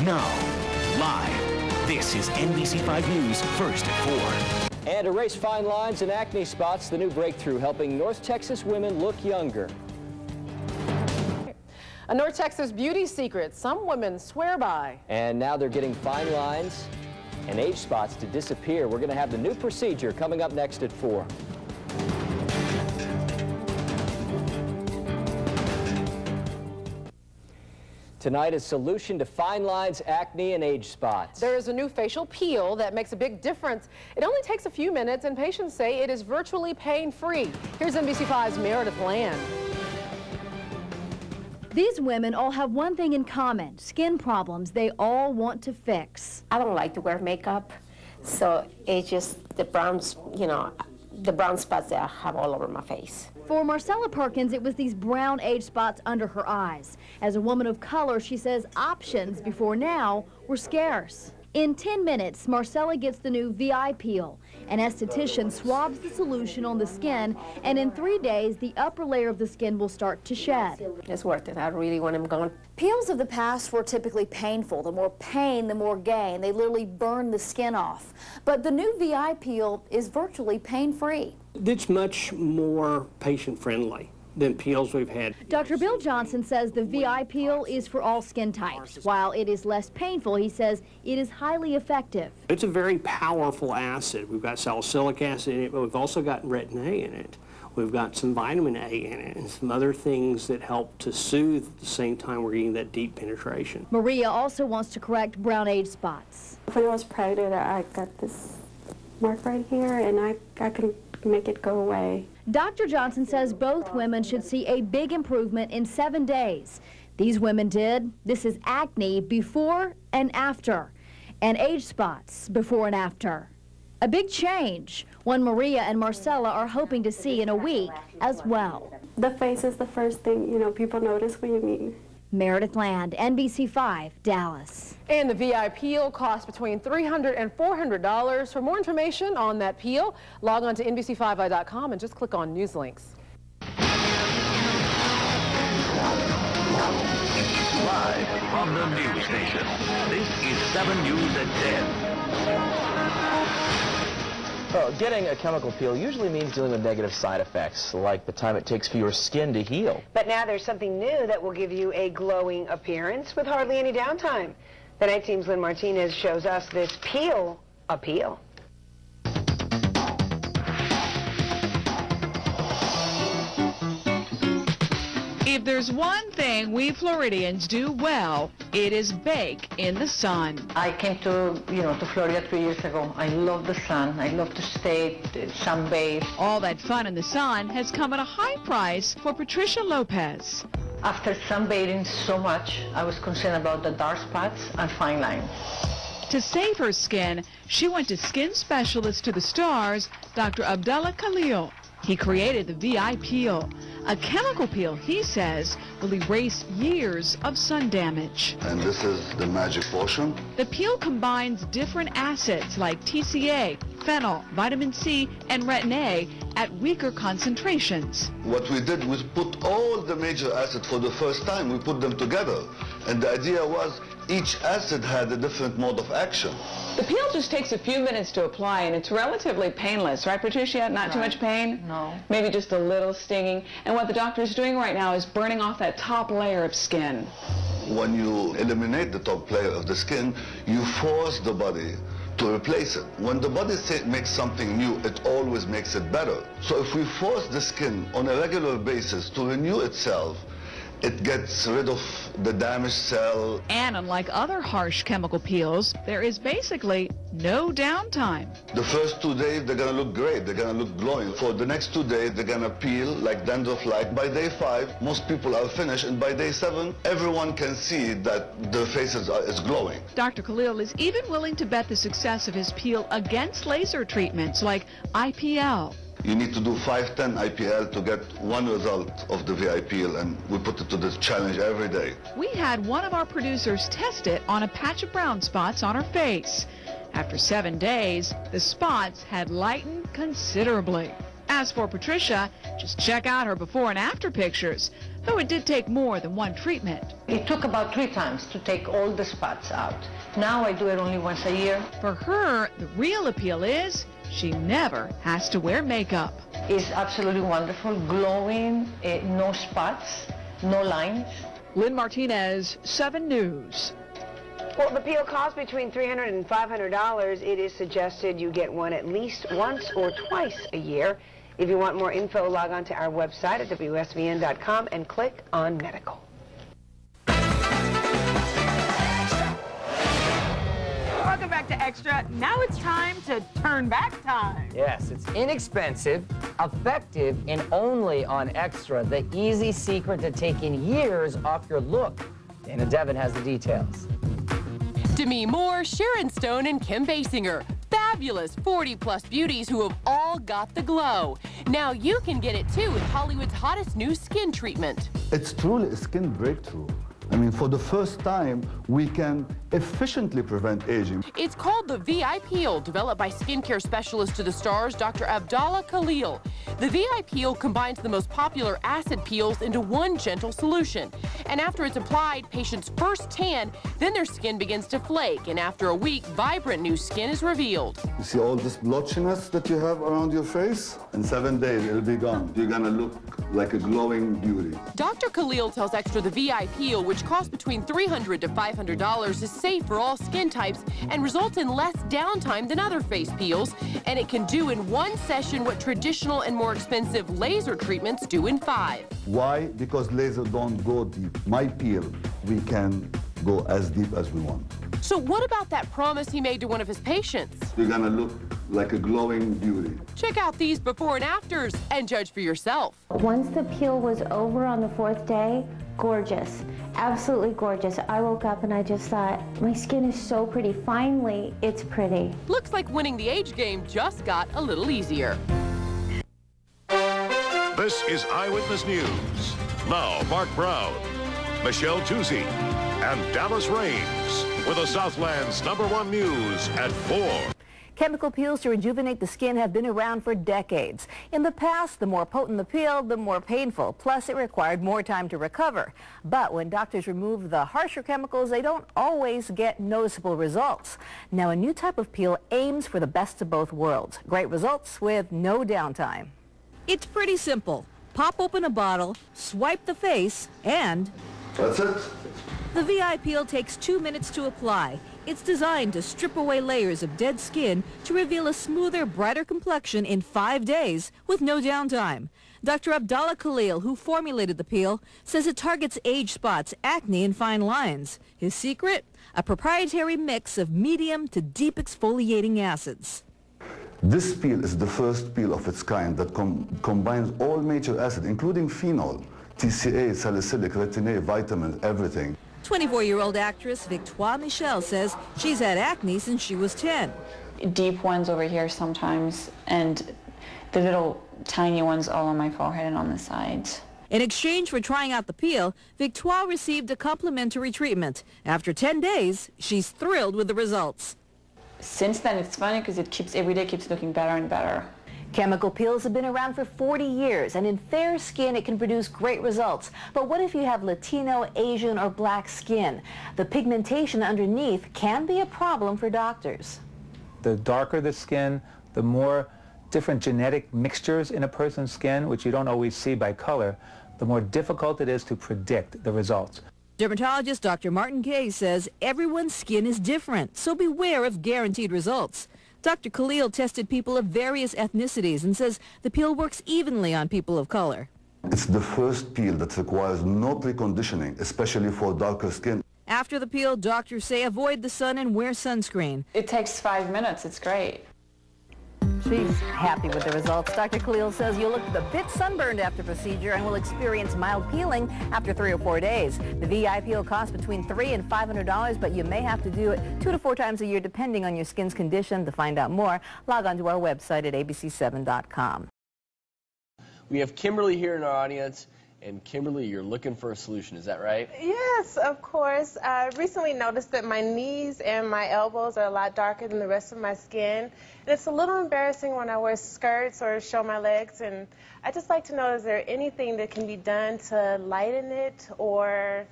Now, live, this is NBC5 News First at 4. And to erase fine lines and acne spots, the new breakthrough helping North Texas women look younger. A North Texas beauty secret some women swear by. And now they're getting fine lines and age spots to disappear. We're going to have the new procedure coming up next at 4. Tonight, a solution to fine lines, acne, and age spots. There is a new facial peel that makes a big difference. It only takes a few minutes, and patients say it is virtually pain-free. Here's NBC5's Meredith Land. These women all have one thing in common, skin problems they all want to fix. I don't like to wear makeup, so it's just the browns, the brown spots that I have all over my face. For Marcella Perkins, it was these brown age spots under her eyes. As a woman of color, she says options before now were scarce. In 10 minutes, Marcella gets the new VI peel. An esthetician swabs the solution on the skin, and in 3 days, the upper layer of the skin will start to shed. It's worth it. I really want them gone. Peels of the past were typically painful. The more pain, the more gain. They literally burn the skin off. But the new VI peel is virtually pain-free. It's much more patient-friendly than peels we've had. Dr. Bill Johnson says the VI peel is for all skin types. While it is less painful, he says it is highly effective. It's a very powerful acid. We've got salicylic acid in it, but we've also got retin A in it. We've got some vitamin A in it and some other things that help to soothe at the same time we're getting that deep penetration. Maria also wants to correct brown age spots. When I was pregnant, I got this mark right here, and I can make it go away. Dr. Johnson says both women should see a big improvement in 7 days. These women did. This is acne before and after, and age spots before and after. A big change, one Maria and Marcella are hoping to see in a week as well. The face is the first thing, people notice when you meet. Meredith Land, NBC5, Dallas. And the VI peel costs between $300 and $400. For more information on that peel, log on to NBC5i.com and just click on News Links. Live from the news station, this is 7 News at 10. Well, getting a chemical peel usually means dealing with negative side effects, like the time it takes for your skin to heal. But now there's something new that will give you a glowing appearance with hardly any downtime. The Night Team's Lynn Martinez shows us this peel appeal. If there's one thing we Floridians do well, it is bake in the sun. I came to Florida 3 years ago. I love the sun. I love to stay sunbathe. All that fun in the sun has come at a high price for Patricia Lopez. After sunbathing so much, I was concerned about the dark spots and fine lines. To save her skin, she went to skin specialist to the stars, Dr. Abdullah Khalil. He created the VI peel, a chemical peel he says will erase years of sun damage. And this is the magic potion. The peel combines different acids like TCA, phenol, vitamin C, and retin A at weaker concentrations. What we did was put all the major acids for the first time. We put them together. And the idea was each acid had a different mode of action. The peel just takes a few minutes to apply, and it's relatively painless, right, Patricia? Not too much pain? No. Maybe just a little stinging. And what the doctor is doing right now is burning off that top layer of skin. When you eliminate the top layer of the skin, you force the body to replace it. When the body makes something new, it always makes it better. So if we force the skin on a regular basis to renew itself, it gets rid of the damaged cell. And unlike other harsh chemical peels, there is basically no downtime. The first 2 days, they're going to look great. They're going to look glowing. For the next 2 days, they're going to peel like dandruff-like. By day 5, most people are finished. And by day 7, everyone can see that their faces is glowing. Dr. Khalil is even willing to bet the success of his peel against laser treatments like IPL. You need to do 5-10 IPL to get one result of the VI peel, and we put it to this challenge every day. We had one of our producers test it on a patch of brown spots on her face. After 7 days, the spots had lightened considerably. As for Patricia, just check out her before and after pictures. though it did take more than one treatment. It took about 3 times to take all the spots out. Now I do it only once a year. For her, the real appeal is she never has to wear makeup. It's absolutely wonderful, glowing, no spots, no lines. Lynn Martinez, 7 News. Well, the peel costs between $300 and $500. It is suggested you get one at least once or twice a year. If you want more info, log on to our website at WSVN.com and click on Medical. Welcome back to Extra. Now it's time to turn back time. Yes, it's inexpensive, effective, and only on Extra. The easy secret to taking years off your look. Dana Devin has the details. Demi Moore, Sharon Stone, and Kim Basinger. Fabulous 40-plus beauties who have all got the glow. Now you can get it too with Hollywood's hottest new skin treatment. It's truly a skin breakthrough. I mean, for the first time, we can efficiently prevent aging. It's called the VI Peel, developed by skincare specialist to the stars, Dr. Abdallah Khalil. The VI Peel combines the most popular acid peels into one gentle solution. And after it's applied, patients first tan, then their skin begins to flake. And after a week, vibrant new skin is revealed. You see all this blotchiness that you have around your face? In 7 days, it'll be gone. You're gonna look like a glowing beauty. Dr. Khalil tells Extra the VI Peel, which costs between $300 to $500, is safe for all skin types and results in less downtime than other face peels. And it can do in one session what traditional and more expensive laser treatments do in 5. Why? Because laser don't go deep. My peel, we can go as deep as we want. So what about that promise he made to one of his patients? You're gonna look like a glowing beauty. Check out these before and afters and judge for yourself. Once the peel was over on the 4th day, gorgeous, absolutely gorgeous. I woke up and I just thought, my skin is so pretty. Finally, it's pretty. Looks like winning the age game just got a little easier. This is Eyewitness News. Now, Mark Brown, Michelle Tuzzi, and Dallas Raines with the Southland's #1 news at 4. Chemical peels to rejuvenate the skin have been around for decades. In the past, the more potent the peel, the more painful. Plus, it required more time to recover. But when doctors remove the harsher chemicals, they don't always get noticeable results. Now, a new type of peel aims for the best of both worlds. Great results with no downtime. It's pretty simple. Pop open a bottle, swipe the face, and... That's it. The VI Peel takes 2 minutes to apply. It's designed to strip away layers of dead skin to reveal a smoother, brighter complexion in 5 days with no downtime. Dr. Abdallah Khalil, who formulated the peel, says it targets age spots, acne, and fine lines. His secret? A proprietary mix of medium to deep exfoliating acids. This peel is the first peel of its kind that combines all major acids, including phenol, TCA, salicylic, retin A, vitamins, everything. 24-year-old actress Victoire Michel says she's had acne since she was 10. Deep ones over here sometimes, and the little tiny ones all on my forehead and on the sides. In exchange for trying out the peel, Victoire received a complimentary treatment. After 10 days, she's thrilled with the results. Since then, it's funny because it keeps, every day keeps looking better and better. Chemical peels have been around for 40 years, and in fair skin, it can produce great results. But what if you have Latino, Asian, or black skin? The pigmentation underneath can be a problem for doctors. The darker the skin, the more different genetic mixtures in a person's skin, which you don't always see by color, the more difficult it is to predict the results. Dermatologist Dr. Martin Kay says everyone's skin is different, so beware of guaranteed results. Dr. Khalil tested people of various ethnicities and says the peel works evenly on people of color. It's the first peel that requires no preconditioning, especially for darker skin. After the peel, doctors say avoid the sun and wear sunscreen. It takes 5 minutes. It's great. She's happy with the results. Dr. Khalil says you'll look a bit sunburned after procedure and will experience mild peeling after 3 or 4 days. The VI Peel costs between $300 and $500, but you may have to do it 2 to 4 times a year depending on your skin's condition. To find out more, log on to our website at abc7.com. We have Kimberly here in our audience, And Kimberly, you're looking for a solution, is that right? Yes, of course. I recently noticed that my knees and my elbows are a lot darker than the rest of my skin. And it's a little embarrassing when I wear skirts or show my legs. And I'd just like to know, is there anything that can be done to lighten it? Or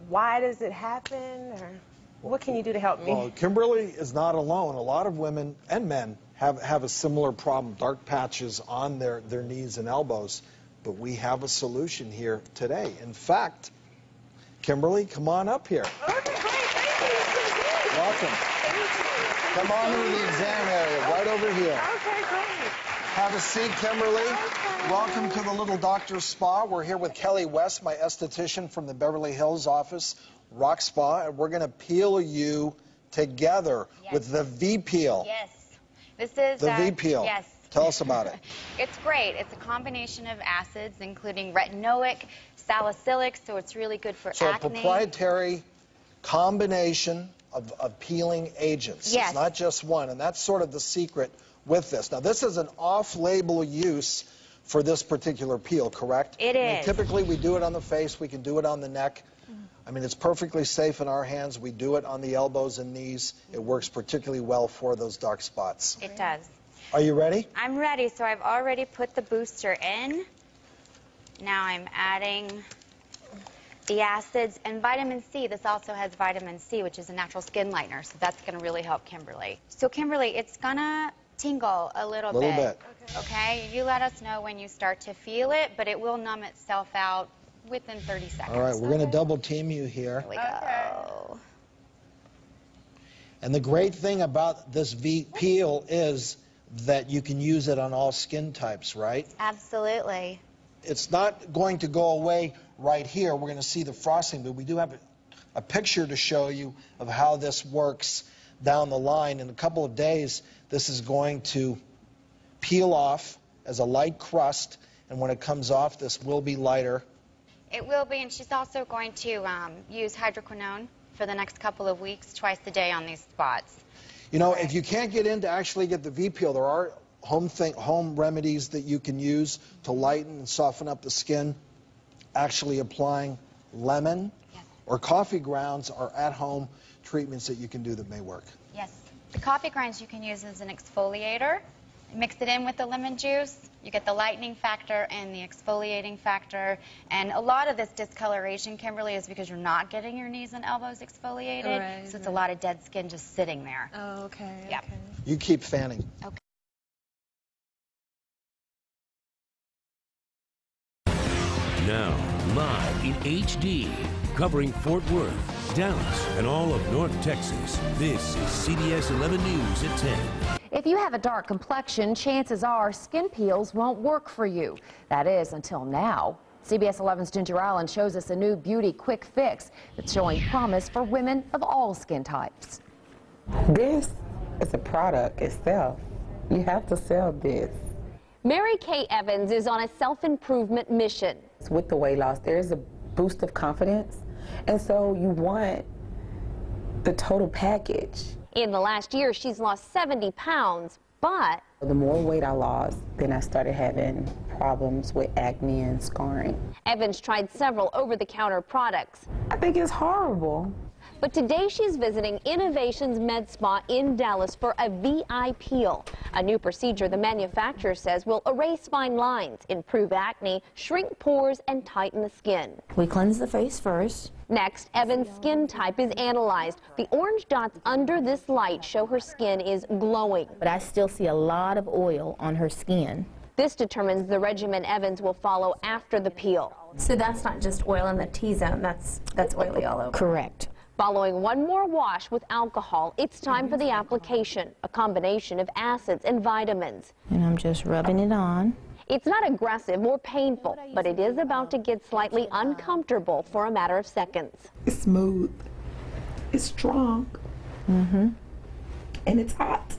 why does it happen? Or what can you do to help me? Well, Kimberly is not alone. A lot of women and men have a similar problem, dark patches on their knees and elbows. But we have a solution here today. In fact, Kimberly, come on up here. Okay, great. Thank you. Welcome. Come on into the exam area, right over here. Okay, great. Have a seat, Kimberly. Okay. Welcome to the Little Doctor Spa. We're here with Kelly West, my esthetician from the Beverly Hills office, Rock Spa, and we're going to peel you together with the V-Peel. Yes. This is the V-Peel. Yes. Tell us about it. It's great. It's a combination of acids, including retinoic, salicylic, so it's really good for acne. So a proprietary combination of peeling agents. Yes. It's not just one, and that's sort of the secret with this. Now, this is an off-label use for this particular peel, correct? It is. Typically, we do it on the face. We can do it on the neck. I mean, it's perfectly safe in our hands. We do it on the elbows and knees. It works particularly well for those dark spots. It does. Are you ready? I'm ready. So I've already put the booster in. Now I'm adding the acids and vitamin C. This also has vitamin C, which is a natural skin lightener. So that's going to really help Kimberly. So Kimberly, it's going to tingle a little bit. Okay? You let us know when you start to feel it, but it will numb itself out within 30 seconds. All right, we're going to double team you here. Here we go. And the great thing about this V-Peel is that you can use it on all skin types, right? Absolutely. It's not going to go away right here. We're going to see the frosting, but we do have a picture to show you of how this works down the line. In a couple of days, this is going to peel off as a light crust, and when it comes off, this will be lighter. It will be, and she's also going to use hydroquinone for the next couple of weeks, twice a day on these spots. You know, if you can't get in to actually get the V-Peel, there are home remedies that you can use to lighten and soften up the skin. Actually applying lemon or coffee grounds are at-home treatments that you can do that may work. Yes. The coffee grinds you can use as an exfoliator. Mix it in with the lemon juice. You get the lightening factor and the exfoliating factor. And a lot of this discoloration, Kimberly, is because you're not getting your knees and elbows exfoliated. Right, so it's a lot of dead skin just sitting there. Oh, okay. Yep. Okay. You keep fanning. Okay. Now, live in HD, covering Fort Worth, Dallas, and all of North Texas, this is CBS 11 News at 10. If you have a dark complexion, chances are skin peels won't work for you. That is, until now. CBS 11's Ginger Allen shows us a new beauty quick fix that's showing promise for women of all skin types. This is a product itself. You have to sell this. Mary Kay Evans is on a self-improvement mission. With the weight loss, there is a boost of confidence, and so you want the total package. In the last year, she's lost 70 pounds, but The more weight I lost, then I started having problems with acne and scarring. Evans tried several over-the-counter products. I think it's horrible. But today she's visiting Innovations Med Spa in Dallas for a VI peel, a new procedure the manufacturer says will erase fine lines, improve acne, shrink pores, and tighten the skin. We cleanse the face first. Next, Evan's skin type is analyzed. The orange dots under this light show her skin is glowing. But I still see a lot of oil on her skin. This determines the regimen Evans will follow after the peel. So that's not just oil in the T-zone, that's oily all over. Correct. Following one more wash with alcohol, it's time for the application, a combination of acids and vitamins. And I'm just rubbing it on. It's not aggressive or painful, but it is about to get slightly uncomfortable for a matter of seconds. It's smooth. It's strong. And it's hot.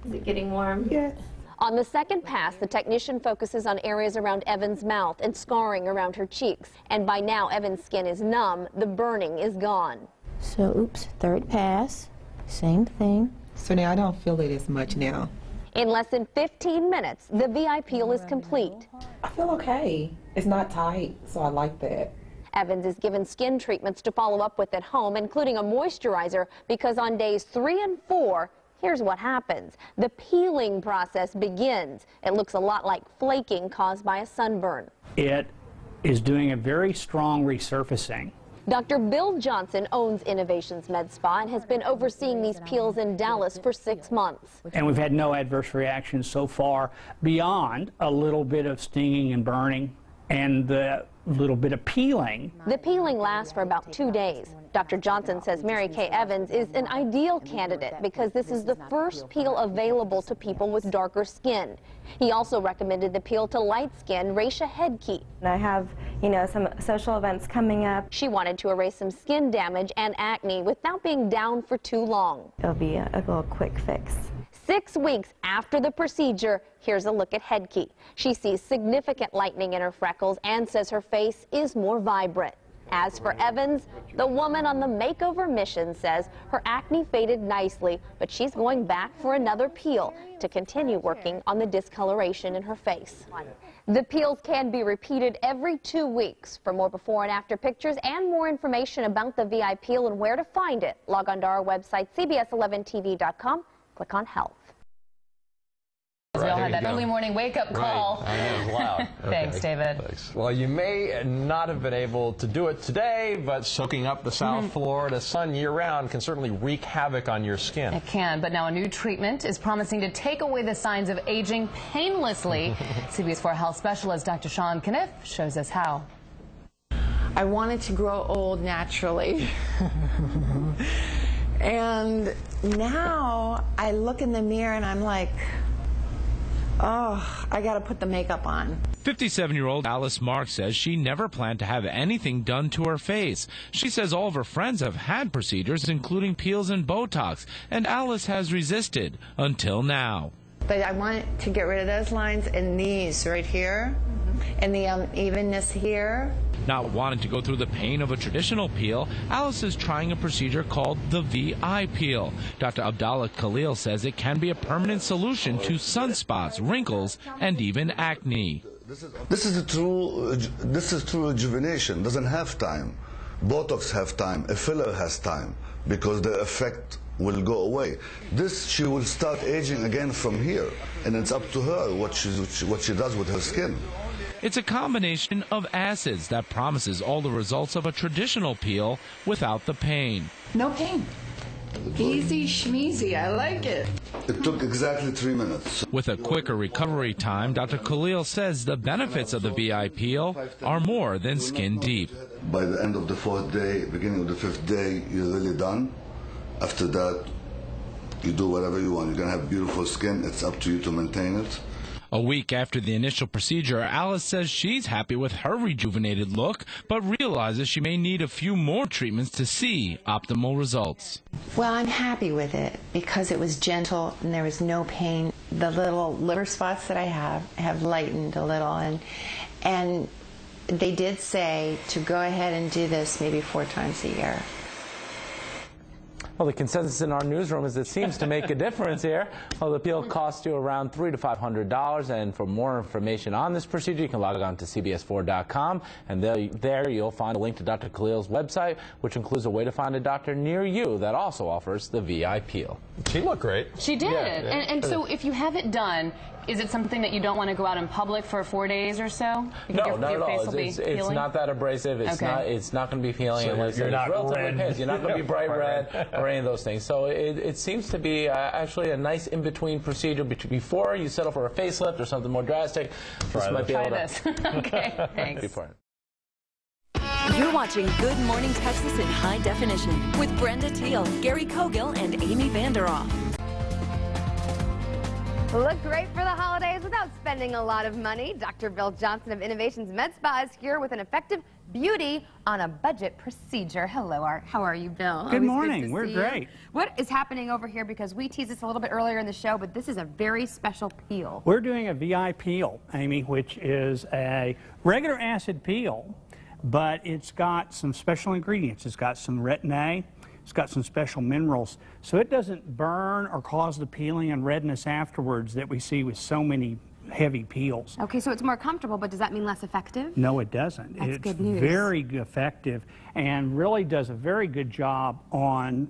Is it getting warm? Yes. On the second pass, the technician focuses on areas around Evan's mouth and scarring around her cheeks. And by now, Evan's skin is numb. The burning is gone. So, oops, third pass, same thing. So now I don't feel it as much now. In less than 15 minutes, the VI peel is complete. I feel okay. It's not tight, so I like that. Evans is given skin treatments to follow up with at home, including a moisturizer, because on days 3 and 4, here's what happens. The peeling process begins. It looks a lot like flaking caused by a sunburn. It is doing a very strong resurfacing. Dr. Bill Johnson owns Innovations Med Spa and has been overseeing these peels in Dallas for 6 months. And we've had no adverse reactions so far beyond a little bit of stinging and burning and the little bit of peeling. The peeling lasts for about 2 days. Dr. Johnson says Mary Kay Evans is an ideal candidate because this is the first peel available to people with darker skin. He also recommended the peel to light-skinned Raisha Headkey. I have, some social events coming up. She wanted to erase some skin damage and acne without being down for too long. It'll be a little quick fix. 6 weeks after the procedure, here's a look at Headkey. She sees significant lightening in her freckles and says her face is more vibrant. As for Evans, the woman on the makeover mission says her acne faded nicely, but she's going back for another peel to continue working on the discoloration in her face. The peels can be repeated every 2 weeks. For more before and after pictures and more information about the VI peel and where to find it, log on to our website, cbs11tv.com. Click on Health. We all had that early morning wake-up call. Right. I know, it was loud. Thanks, Okay. David. Thanks. Well, you may not have been able to do it today, but soaking up the South Florida sun year-round can certainly wreak havoc on your skin. It can, but now a new treatment is promising to take away the signs of aging painlessly. CBS 4 health specialist Dr. Sean Kniff shows us how. I wanted to grow old naturally. And now I look in the mirror and I'm like, oh, I got to put the makeup on. 57-year-old Alice Mark says she never planned to have anything done to her face. She says all of her friends have had procedures, including peels and Botox, and Alice has resisted until now. But I want to get rid of those lines and these right here, and the unevenness here. Not wanting to go through the pain of a traditional peel, Alice is trying a procedure called the VI peel. Dr. Abdallah Khalil says it can be a permanent solution to sunspots, wrinkles, and even acne. This is true rejuvenation. Doesn't have time. Botox have time. A filler has time because the effect will go away. This, she will start aging again from here, and it's up to her what she does with her skin. It's a combination of acids that promises all the results of a traditional peel without the pain. No pain. Easy schmeezy. I like it. It took exactly 3 minutes. With a quicker recovery time, Dr. Khalil says the benefits of the VI peel are more than skin deep. By the end of the 4th day, beginning of the 5th day, you're really done. After that, you do whatever you want. You're going to have beautiful skin. It's up to you to maintain it. A week after the initial procedure, Alice says she's happy with her rejuvenated look, but realizes she may need a few more treatments to see optimal results. Well, I'm happy with it because it was gentle and there was no pain. The little liver spots that I have lightened a little, and they did say to go ahead and do this maybe 4 times a year. Well, the consensus in our newsroom is it seems to make a difference here. Well, the peel costs you around $300 to $500, and for more information on this procedure, you can log on to cbs4.com, and there you'll find a link to Dr. Khalil's website, which includes a way to find a doctor near you that also offers the VI peel. She looked great. She did. Yeah. And so if you have it done, is it something that you don't want to go out in public for 4 days or so? No, not at all. It's not that abrasive. It's not going to be peeling unless you're not red. You're not going to be bright red or any of those things. So it seems to be actually a nice in-between procedure before you settle for a facelift or something more drastic. Try this. Okay, thanks. You're watching Good Morning Texas in high definition with Brenda Teal, Gary Cogill, and Amy Vanderoff. Look great for the holidays without spending a lot of money. Dr. Bill Johnson of Innovations Med Spa is here with an effective beauty on a budget procedure. Hello, how are you, Bill? Good morning. We're great. What is happening over here? Because we teased this a little bit earlier in the show, but this is a very special peel. We're doing a VI peel, Amy, which is a regular acid peel, but it's got some special ingredients. It's got some retin-A, It's got some special minerals, so it doesn't burn or cause the peeling and redness afterwards that we see with so many heavy peels. Okay, so it's more comfortable, but does that mean less effective? No, it doesn't. That's It's good news. very effective and really does a very good job on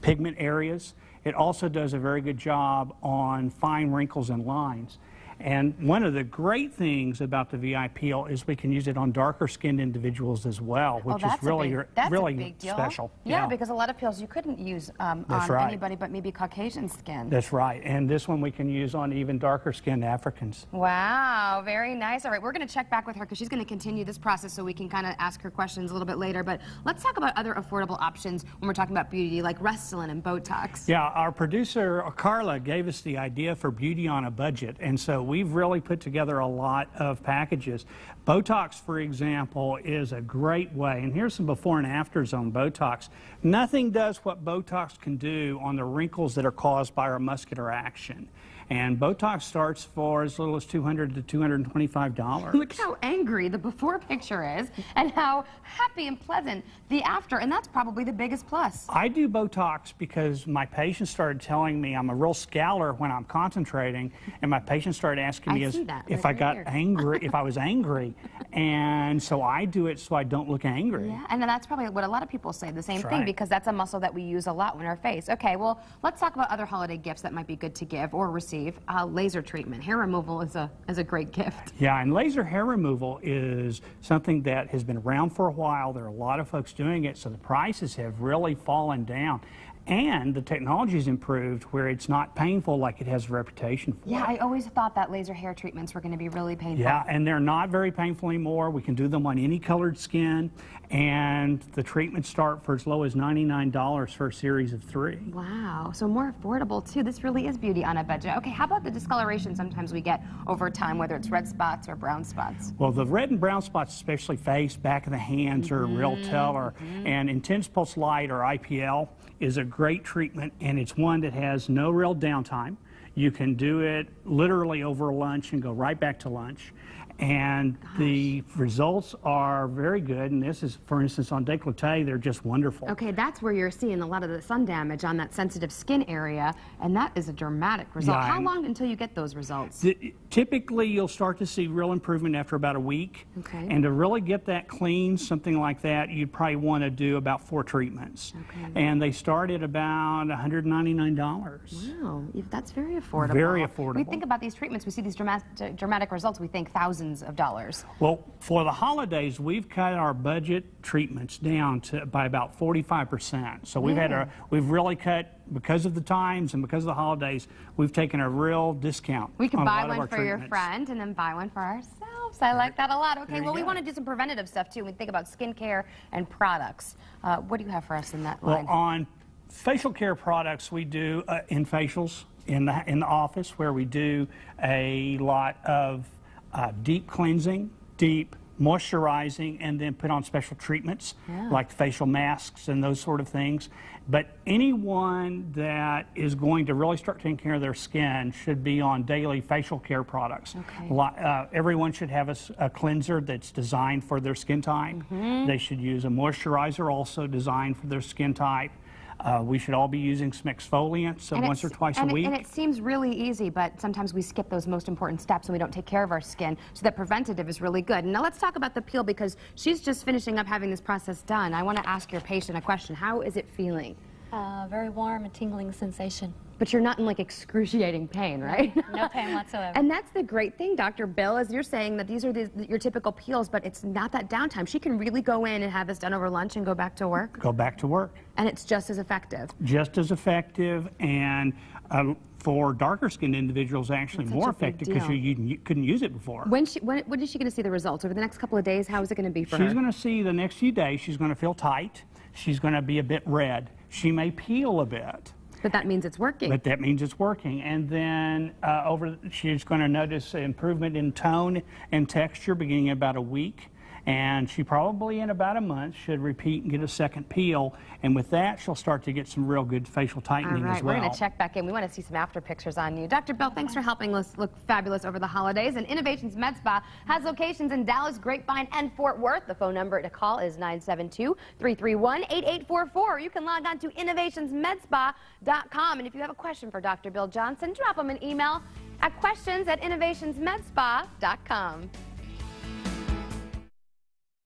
pigment areas. It also does a very good job on fine wrinkles and lines. And one of the great things about the VI peel is we can use it on darker skinned individuals as well, which is really, really a big deal. special. Yeah, because a lot of peels you couldn't use on anybody but maybe Caucasian skin. That's right. And this one we can use on even darker skinned Africans. Wow, very nice. All right, we're going to check back with her because she's going to continue this process so we can kind of ask her questions a little bit later. But let's talk about other affordable options when we're talking about beauty, like Restylane and Botox. Yeah, our producer, Carla, gave us the idea for beauty on a budget. And so we've really put together a lot of packages. Botox, for example, is a great way. And here's some before and afters on Botox. Nothing does what Botox can do on the wrinkles that are caused by our muscular action. And Botox starts for as little as $200 to $225. Look how angry the before picture is and how happy and pleasant the after, and that's probably the biggest plus. I do Botox because my patients started telling me I'm a real scowler when I'm concentrating, and my patients started asking me if I got angry, if I was angry, and so I do it so I don't look angry. Yeah, and that's probably what a lot of people say, the same thing, because that's a muscle that we use a lot in our face. Okay, well, let's talk about other holiday gifts that might be good to give or receive. Laser treatment. Hair removal is a great gift. Yeah, and laser hair removal is something that has been around for a while. There are a lot of folks doing it, so the prices have really fallen down. And the technology's improved where it's not painful like it has a reputation for. Yeah, I always thought that laser hair treatments were going to be really painful. Yeah, and they're not very painful anymore. We can do them on any colored skin, and the treatments start for as low as $99 for a series of 3. Wow, so more affordable too. This really is beauty on a budget. Okay, how about the discoloration sometimes we get over time, whether it's red spots or brown spots? Well, the red and brown spots, especially face, back of the hands, are a real teller. And intense pulse light, or IPL, is a great treatment, and it's one that has no real downtime. You can do it literally over lunch and go right back to lunch. And the results are very good, and this is, for instance, on décolleté, they're just wonderful. Okay, that's where you're seeing a lot of the sun damage on that sensitive skin area, and that is a dramatic result. Yeah, how long until you get those results? Typically, you'll start to see real improvement after about a week. Okay. And to really get that clean, something like that, you'd probably want to do about 4 treatments. Okay. And they start at about $199. Wow, that's very affordable. Very affordable. We think about these treatments, we see these dramatic results, we think thousands of dollars. Well, for the holidays, we've cut our budget treatments down by about 45%. So we've really cut, because of the times and because of the holidays, we've taken a real discount. We can on buy a lot of one our for your treatments. friend and then buy one for ourselves. I like that a lot. Okay, There well, you we go. want to do some preventative stuff too. We think about skincare and products. What do you have for us in that line? Well, on facial care products, we do in facials in the office, where we do a lot of deep cleansing, deep moisturizing, and then put on special treatments like facial masks and those sort of things. But anyone that is going to really start taking care of their skin should be on daily facial care products. Okay. Everyone should have a cleanser that's designed for their skin type. They should use a moisturizer also designed for their skin type. We should all be using some exfoliants once or twice a week. And it seems really easy, but sometimes we skip those most important steps and we don't take care of our skin, so that preventative is really good. Now let's talk about the peel, because she's just finishing up having this process done. I want to ask your patient a question. How is it feeling? Very warm and tingling sensation. But you're not in like excruciating pain, right? No pain whatsoever. And that's the great thing, Dr. Bill, is you're saying that these are your typical peels, but it's not that downtime. She can really go in and have this done over lunch and go back to work. Go back to work. And it's just as effective. Just as effective, and for darker skinned individuals, actually more effective, because you couldn't use it before. When is she going to see the results? Over the next couple of days, how is it going to be for her? She's going to see the next few days, she's going to feel tight. She's going to be a bit red. She may peel a bit. But that means it's working. But that means it's working. And then she's going to notice improvement in tone and texture beginning in about a week. And she probably in about a month should repeat and get a second peel. And with that, she'll start to get some real good facial tightening as well. We're going to check back in. We want to see some after pictures on you. Dr. Bill, thanks for helping us look fabulous over the holidays. And Innovations Med Spa has locations in Dallas, Grapevine, and Fort Worth. The phone number to call is 972-331-8844. You can log on to innovationsmedspa.com. And if you have a question for Dr. Bill Johnson, drop him an email at questions@innovationsmedspa.com.